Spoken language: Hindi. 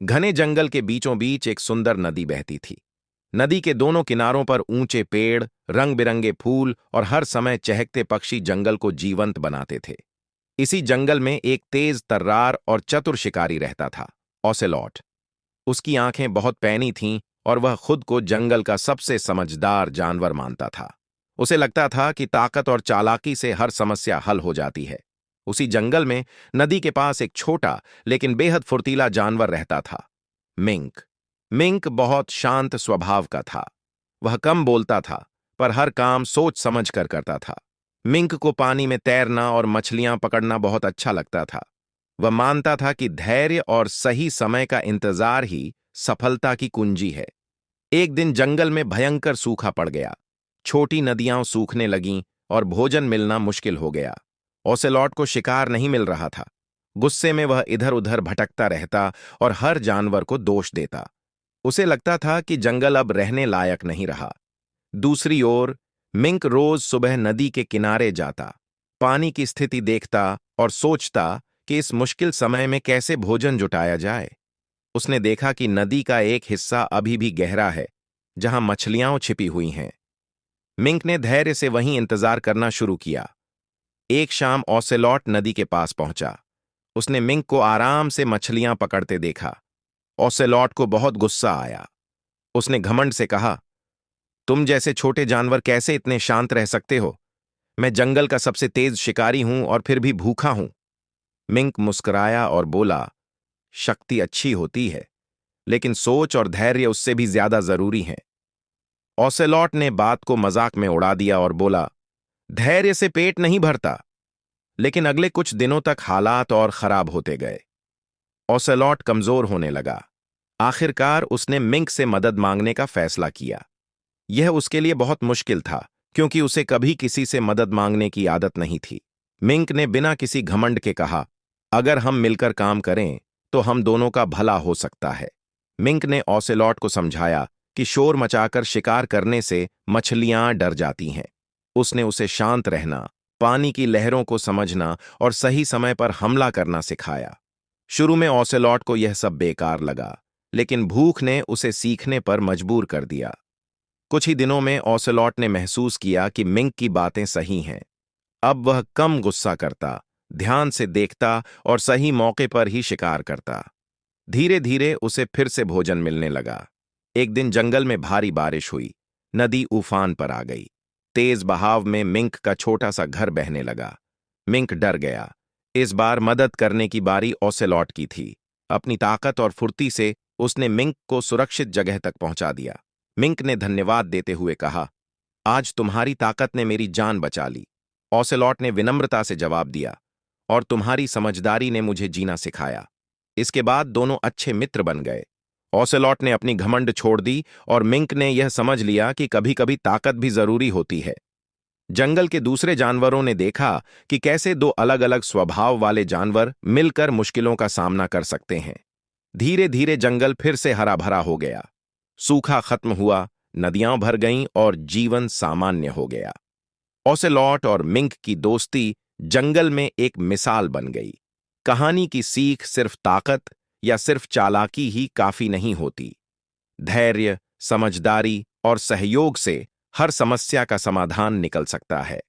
घने जंगल के बीचों बीच एक सुंदर नदी बहती थी। नदी के दोनों किनारों पर ऊंचे पेड़, रंग बिरंगे फूल और हर समय चहकते पक्षी जंगल को जीवंत बनाते थे। इसी जंगल में एक तेज तर्रार और चतुर शिकारी रहता था, ओसेलॉट। उसकी आंखें बहुत पैनी थीं और वह खुद को जंगल का सबसे समझदार जानवर मानता था। उसे लगता था कि ताकत और चालाकी से हर समस्या हल हो जाती है। उसी जंगल में नदी के पास एक छोटा लेकिन बेहद फुर्तीला जानवर रहता था, मिंक। मिंक बहुत शांत स्वभाव का था। वह कम बोलता था, पर हर काम सोच समझ कर करता था। मिंक को पानी में तैरना और मछलियां पकड़ना बहुत अच्छा लगता था। वह मानता था कि धैर्य और सही समय का इंतजार ही सफलता की कुंजी है। एक दिन जंगल में भयंकर सूखा पड़ गया। छोटी नदियां सूखने लगीं और भोजन मिलना मुश्किल हो गया। ओसेलॉट को शिकार नहीं मिल रहा था। गुस्से में वह इधर उधर भटकता रहता और हर जानवर को दोष देता। उसे लगता था कि जंगल अब रहने लायक नहीं रहा। दूसरी ओर मिंक रोज सुबह नदी के किनारे जाता, पानी की स्थिति देखता और सोचता कि इस मुश्किल समय में कैसे भोजन जुटाया जाए। उसने देखा कि नदी का एक हिस्सा अभी भी गहरा है, जहां मछलियां छिपी हुई हैं। मिंक ने धैर्य से वहीं इंतजार करना शुरू किया। एक शाम ओसेलॉट नदी के पास पहुंचा। उसने मिंक को आराम से मछलियां पकड़ते देखा। ओसेलॉट को बहुत गुस्सा आया। उसने घमंड से कहा, तुम जैसे छोटे जानवर कैसे इतने शांत रह सकते हो? मैं जंगल का सबसे तेज शिकारी हूं और फिर भी भूखा हूं। मिंक मुस्कुराया और बोला, शक्ति अच्छी होती है, लेकिन सोच और धैर्य उससे भी ज्यादा जरूरी हैं। ओसेलॉट ने बात को मजाक में उड़ा दिया और बोला, धैर्य से पेट नहीं भरता। लेकिन अगले कुछ दिनों तक हालात और खराब होते गए। ओसेलॉट कमजोर होने लगा। आखिरकार उसने मिंक से मदद मांगने का फैसला किया। यह उसके लिए बहुत मुश्किल था, क्योंकि उसे कभी किसी से मदद मांगने की आदत नहीं थी। मिंक ने बिना किसी घमंड के कहा, अगर हम मिलकर काम करें तो हम दोनों का भला हो सकता है। मिंक ने ओसेलॉट को समझाया कि शोर मचाकर शिकार करने से मछलियां डर जाती हैं। उसने उसे शांत रहना, पानी की लहरों को समझना और सही समय पर हमला करना सिखाया। शुरू में ओसेलॉट को यह सब बेकार लगा, लेकिन भूख ने उसे सीखने पर मजबूर कर दिया। कुछ ही दिनों में ओसेलॉट ने महसूस किया कि मिंक की बातें सही हैं। अब वह कम गुस्सा करता, ध्यान से देखता और सही मौके पर ही शिकार करता। धीरे धीरे उसे फिर से भोजन मिलने लगा। एक दिन जंगल में भारी बारिश हुई। नदी उफान पर आ गई। तेज बहाव में मिंक का छोटा सा घर बहने लगा। मिंक डर गया। इस बार मदद करने की बारी ओसेलॉट की थी। अपनी ताकत और फुर्ती से उसने मिंक को सुरक्षित जगह तक पहुंचा दिया। मिंक ने धन्यवाद देते हुए कहा, आज तुम्हारी ताकत ने मेरी जान बचा ली। ओसेलॉट ने विनम्रता से जवाब दिया, और तुम्हारी समझदारी ने मुझे जीना सिखाया। इसके बाद दोनों अच्छे मित्र बन गए। ओसेलॉट ने अपनी घमंड छोड़ दी और मिंक ने यह समझ लिया कि कभी कभी ताकत भी जरूरी होती है। जंगल के दूसरे जानवरों ने देखा कि कैसे दो अलग अलग स्वभाव वाले जानवर मिलकर मुश्किलों का सामना कर सकते हैं। धीरे धीरे जंगल फिर से हरा भरा हो गया। सूखा खत्म हुआ, नदियां भर गईं और जीवन सामान्य हो गया। ओसेलॉट और मिंक की दोस्ती जंगल में एक मिसाल बन गई। कहानी की सीख सिर्फ ताकत या सिर्फ चालाकी ही काफी नहीं होती। धैर्य, समझदारी और सहयोग से हर समस्या का समाधान निकल सकता है।